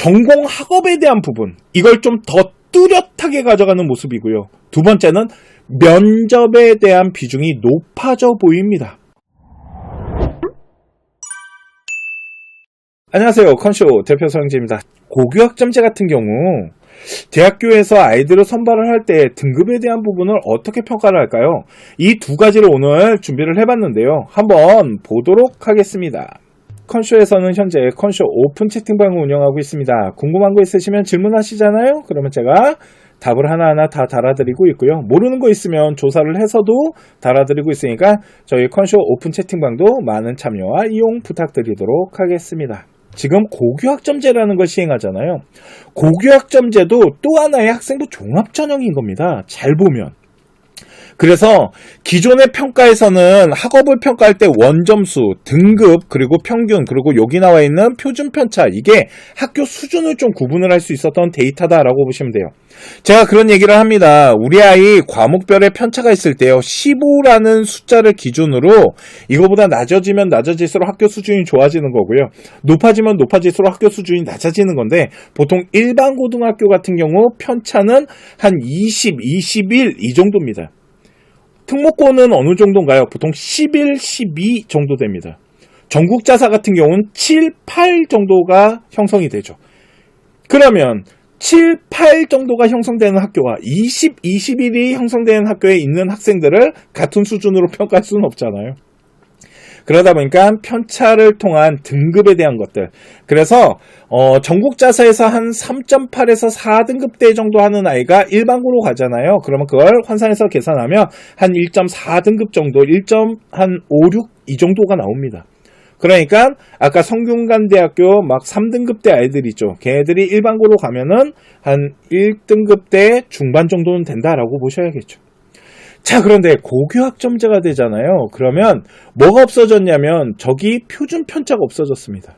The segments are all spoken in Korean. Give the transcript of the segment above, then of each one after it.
전공 학업에 대한 부분, 이걸 좀 더 뚜렷하게 가져가는 모습이고요. 두 번째는 면접에 대한 비중이 높아져 보입니다. 안녕하세요. 컨쇼 대표 서영재입니다. 고교학점제 같은 경우 대학교에서 아이들을 선발을 할 때 등급에 대한 부분을 어떻게 평가를 할까요? 이 두 가지를 오늘 준비를 해봤는데요. 한번 보도록 하겠습니다. 컨쇼에서는 현재 컨쇼 오픈 채팅방을 운영하고 있습니다. 궁금한 거 있으시면 질문하시잖아요. 그러면 제가 답을 하나하나 다 달아드리고 있고요. 모르는 거 있으면 조사를 해서도 달아드리고 있으니까 저희 컨쇼 오픈 채팅방도 많은 참여와 이용 부탁드리도록 하겠습니다. 지금 고교학점제라는 걸 시행하잖아요. 고교학점제도 또 하나의 학생부 종합전형인 겁니다. 잘 보면. 그래서 기존의 평가에서는 학업을 평가할 때 원점수, 등급, 그리고 평균, 그리고 여기 나와 있는 표준 편차, 이게 학교 수준을 좀 구분을 할 수 있었던 데이터다라고 보시면 돼요. 제가 그런 얘기를 합니다. 우리 아이 과목별의 편차가 있을 때요, 15라는 숫자를 기준으로 이거보다 낮아지면 낮아질수록 학교 수준이 좋아지는 거고요. 높아지면 높아질수록 학교 수준이 낮아지는 건데, 보통 일반 고등학교 같은 경우 편차는 한 20, 21 이 정도입니다. 특목고는 어느 정도인가요? 보통 11, 12 정도 됩니다. 전국자사 같은 경우는 7, 8 정도가 형성이 되죠. 그러면 7, 8 정도가 형성되는 학교와 20, 21이 형성되는 학교에 있는 학생들을 같은 수준으로 평가할 수는 없잖아요. 그러다 보니까 편차를 통한 등급에 대한 것들. 그래서 전국자사에서 한 3.8에서 4등급대 정도 하는 아이가 일반고로 가잖아요. 그러면 그걸 환산해서 계산하면 한 1.4등급 정도, 1.56 이 정도가 나옵니다. 그러니까 아까 성균관대학교 막 3등급대 아이들 있죠. 걔네들이 일반고로 가면은 한 1등급대 중반 정도는 된다라고 보셔야겠죠. 자, 그런데 고교학점제가 되잖아요. 그러면 뭐가 없어졌냐면 저기 표준 편차가 없어졌습니다.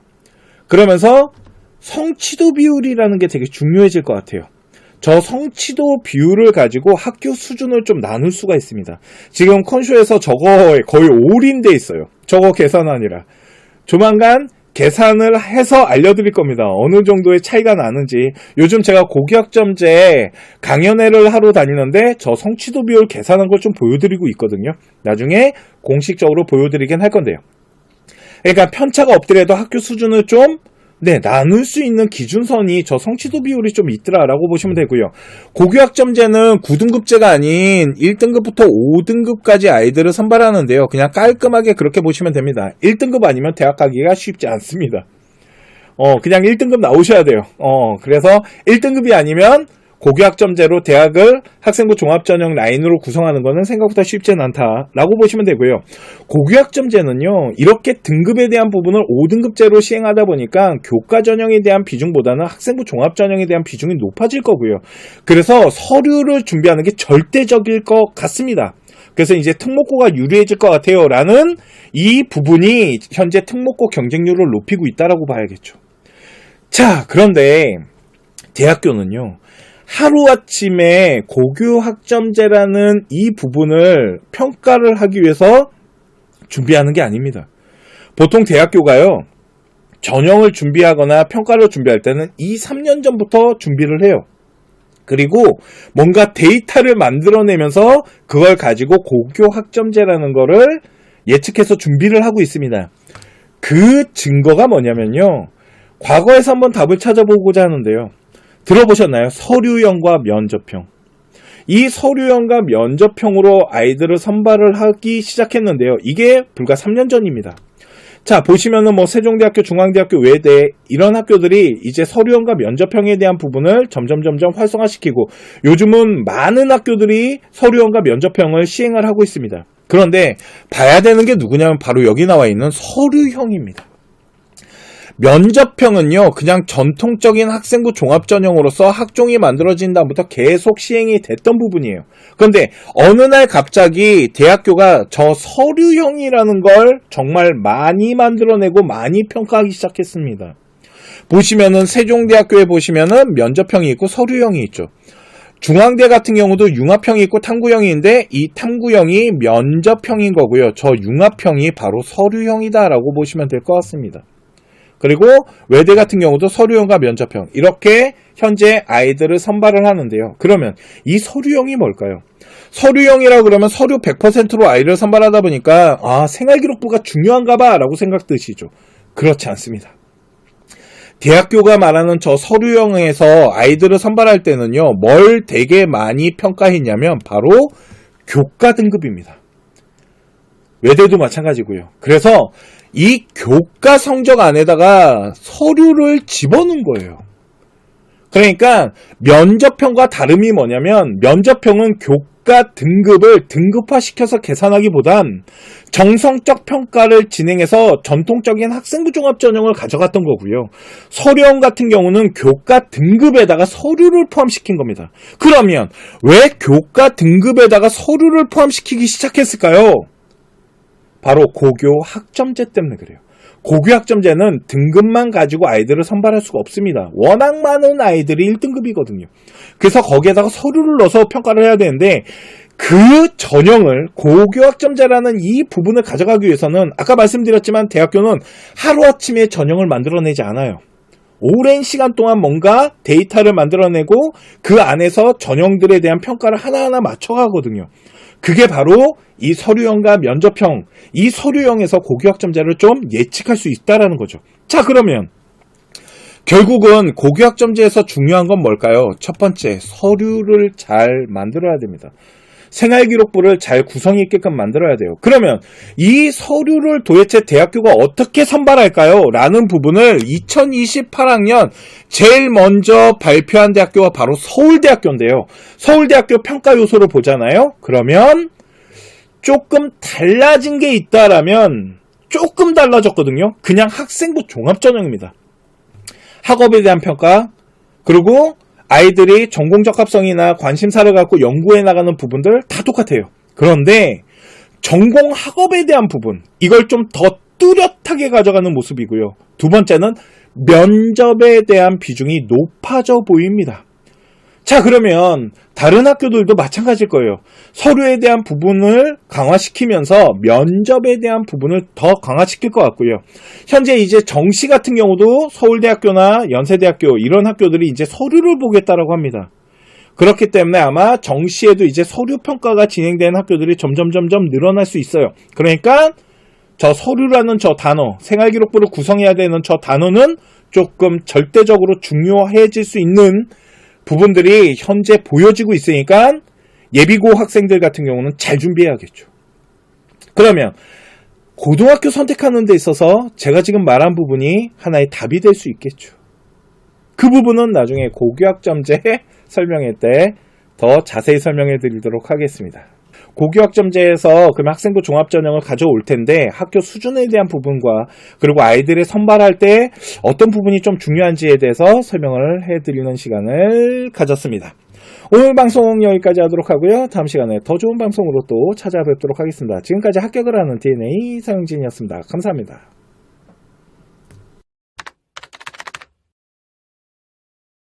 그러면서 성취도 비율이라는 게 되게 중요해질 것 같아요. 저 성취도 비율을 가지고 학교 수준을 좀 나눌 수가 있습니다. 지금 컨쇼에서 저거에 거의 올인돼 있어요. 저거 계산하느라. 조만간 계산을 해서 알려드릴 겁니다. 어느 정도의 차이가 나는지. 요즘 제가 고교학점제 강연회를 하러 다니는데 저 성취도 비율 계산한 걸 좀 보여드리고 있거든요. 나중에 공식적으로 보여드리긴 할 건데요. 그러니까 편차가 없더라도 학교 수준을 좀 나눌 수 있는 기준선이 저 성취도 비율이 좀 있더라라고 보시면 되고요. 고교학점제는 9등급제가 아닌 1등급부터 5등급까지 아이들을 선발하는데요. 그냥 깔끔하게 그렇게 보시면 됩니다. 1등급 아니면 대학 가기가 쉽지 않습니다. 그냥 1등급 나오셔야 돼요. 그래서 1등급이 아니면 고교학점제로 대학을 학생부 종합전형 라인으로 구성하는 것은 생각보다 쉽지는 않다라고 보시면 되고요. 고교학점제는요, 이렇게 등급에 대한 부분을 5등급제로 시행하다 보니까 교과전형에 대한 비중보다는 학생부 종합전형에 대한 비중이 높아질 거고요. 그래서 서류를 준비하는 게 절대적일 것 같습니다. 그래서 이제 특목고가 유리해질 것 같아요 라는 이 부분이 현재 특목고 경쟁률을 높이고 있다라고 봐야겠죠. 자, 그런데 대학교는요, 하루아침에 고교학점제라는 이 부분을 평가를 하기 위해서 준비하는 게 아닙니다. 보통 대학교가요, 전형을 준비하거나 평가를 준비할 때는 2, 3년 전부터 준비를 해요. 그리고 뭔가 데이터를 만들어내면서 그걸 가지고 고교학점제라는 거를 예측해서 준비를 하고 있습니다. 그 증거가 뭐냐면요, 과거에서 한번 답을 찾아보고자 하는데요. 들어보셨나요? 서류형과 면접형. 이 서류형과 면접형으로 아이들을 선발을 하기 시작했는데요. 이게 불과 3년 전입니다. 자, 보시면은 뭐 세종대학교, 중앙대학교, 외대 이런 학교들이 이제 서류형과 면접형에 대한 부분을 점점 활성화시키고 요즘은 많은 학교들이 서류형과 면접형을 시행을 하고 있습니다. 그런데 봐야 되는 게 누구냐면 바로 여기 나와 있는 서류형입니다. 면접형은요, 그냥 전통적인 학생부 종합전형으로서 학종이 만들어진 다음부터 계속 시행이 됐던 부분이에요. 그런데 어느 날 갑자기 대학교가 저 서류형이라는 걸 정말 많이 만들어내고 많이 평가하기 시작했습니다. 보시면은 세종대학교에 보시면은 면접형이 있고 서류형이 있죠. 중앙대 같은 경우도 융합형이 있고 탐구형인데 이 탐구형이 면접형인 거고요. 저 융합형이 바로 서류형이다라고 보시면 될 것 같습니다. 그리고 외대 같은 경우도 서류형과 면접형 이렇게 현재 아이들을 선발을 하는데요. 그러면 이 서류형이 뭘까요? 서류형이라고 그러면 서류 100%로 아이를 선발하다 보니까 생활기록부가 중요한가 봐 라고 생각드시죠. 그렇지 않습니다. 대학교가 말하는 저 서류형에서 아이들을 선발할 때는요, 뭘 되게 많이 평가했냐면 바로 교과 등급입니다. 외대도 마찬가지고요. 그래서 이 교과 성적 안에다가 서류를 집어넣은 거예요. 그러니까 면접형과 다름이 뭐냐면 면접형은 교과 등급을 등급화시켜서 계산하기보단 정성적 평가를 진행해서 전통적인 학생부 종합 전형을 가져갔던 거고요. 서류형 같은 경우는 교과 등급에다가 서류를 포함시킨 겁니다. 그러면 왜 교과 등급에다가 서류를 포함시키기 시작했을까요? 바로 고교 학점제 때문에 그래요. 고교 학점제는 등급만 가지고 아이들을 선발할 수가 없습니다. 워낙 많은 아이들이 1등급이거든요. 그래서 거기에다가 서류를 넣어서 평가를 해야 되는데 그 전형을 고교 학점제라는 이 부분을 가져가기 위해서는 아까 말씀드렸지만 대학교는 하루아침에 전형을 만들어내지 않아요. 오랜 시간 동안 뭔가 데이터를 만들어내고 그 안에서 전형들에 대한 평가를 하나하나 맞춰가거든요. 그게 바로 이 서류형과 면접형, 이 서류형에서 고교 학점제를 좀 예측할 수 있다라는 거죠. 자, 그러면 결국은 고교 학점제에서 중요한 건 뭘까요? 첫 번째, 서류를 잘 만들어야 됩니다. 생활기록부를 잘 구성이 있게끔 만들어야 돼요. 그러면 이 서류를 도대체 대학교가 어떻게 선발할까요? 라는 부분을 2028학년 제일 먼저 발표한 대학교가 바로 서울대학교인데요. 서울대학교 평가 요소를 보잖아요. 그러면 조금 달라진 게 있다라면 조금 달라졌거든요. 그냥 학생부 종합전형입니다. 학업에 대한 평가, 그리고 아이들이 전공적합성이나 관심사를 갖고 연구해 나가는 부분들 다 똑같아요. 그런데 전공 학업에 대한 부분, 이걸 좀 더 뚜렷하게 가져가는 모습이고요. 두 번째는 면접에 대한 비중이 높아져 보입니다. 자, 그러면 다른 학교들도 마찬가지일 거예요. 서류에 대한 부분을 강화시키면서 면접에 대한 부분을 더 강화시킬 것 같고요. 현재 이제 정시 같은 경우도 서울대학교나 연세대학교 이런 학교들이 이제 서류를 보겠다라고 합니다. 그렇기 때문에 아마 정시에도 이제 서류 평가가 진행되는 학교들이 점점 늘어날 수 있어요. 그러니까 저 서류라는 저 단어, 생활기록부를 구성해야 되는 저 단어는 조금 절대적으로 중요해질 수 있는 부분들이 현재 보여지고 있으니까 예비고 학생들 같은 경우는 잘 준비해야겠죠. 그러면 고등학교 선택하는 데 있어서 제가 지금 말한 부분이 하나의 답이 될 수 있겠죠. 그 부분은 나중에 고교 학점제 설명회 때 더 자세히 설명해 드리도록 하겠습니다. 고교 학점제에서 그럼 학생부 종합전형을 가져올 텐데 학교 수준에 대한 부분과 그리고 아이들의 선발할 때 어떤 부분이 좀 중요한지에 대해서 설명을 해드리는 시간을 가졌습니다. 오늘 방송 여기까지 하도록 하고요. 다음 시간에 더 좋은 방송으로 또 찾아뵙도록 하겠습니다. 지금까지 합격을 하는 DNA 서영진이었습니다. 감사합니다.